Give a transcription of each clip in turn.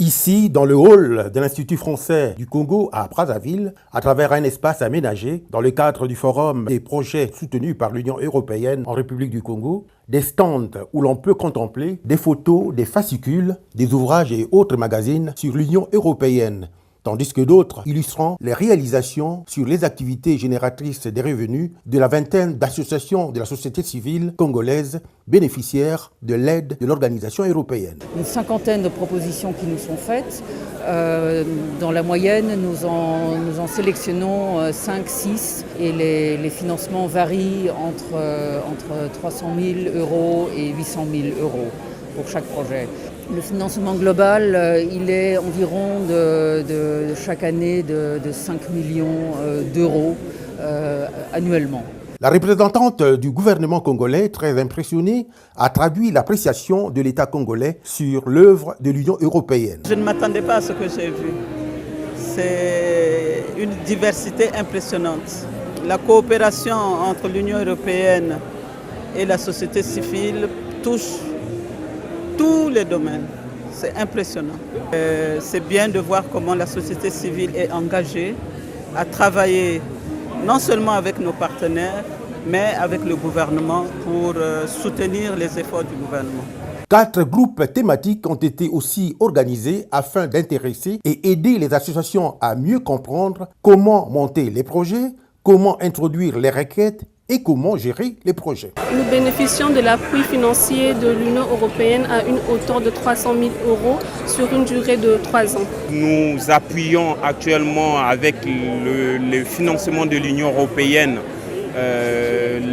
Ici, dans le hall de l'Institut français du Congo à Brazzaville, à travers un espace aménagé dans le cadre du forum des projets soutenus par l'Union européenne en République du Congo, des stands où l'on peut contempler des photos, des fascicules, des ouvrages et autres magazines sur l'Union européenne, tandis que d'autres illustrant les réalisations sur les activités génératrices des revenus de la vingtaine d'associations de la société civile congolaise bénéficiaires de l'aide de l'organisation européenne. Une cinquantaine de propositions qui nous sont faites. Dans la moyenne, nous en sélectionnons 5-6 et les financements varient entre 300 000 € et 800 000 € pour chaque projet. Le financement global, il est environ de chaque année de 5 millions d'euros annuellement. La représentante du gouvernement congolais, très impressionnée, a traduit l'appréciation de l'État congolais sur l'œuvre de l'Union européenne. Je ne m'attendais pas à ce que j'ai vu. C'est une diversité impressionnante. La coopération entre l'Union européenne et la société civile touche tous les domaines. C'est impressionnant. C'est bien de voir comment la société civile est engagée à travailler non seulement avec nos partenaires, mais avec le gouvernement pour soutenir les efforts du gouvernement. 4 groupes thématiques ont été aussi organisés afin d'intéresser et aider les associations à mieux comprendre comment monter les projets, comment introduire les requêtes et comment gérer les projets. Nous bénéficions de l'appui financier de l'Union européenne à une hauteur de 300 000 € sur une durée de 3 ans. Nous appuyons actuellement avec le financement de l'Union européenne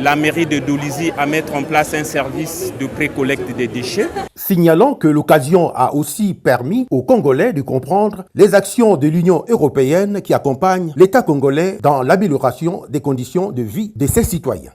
la mairie de Dolisie à mettre en place un service de pré-collecte des déchets. Signalons que l'occasion a aussi permis aux Congolais de comprendre les actions de l'Union européenne qui accompagnent l'État congolais dans l'amélioration des conditions de vie de ses citoyens.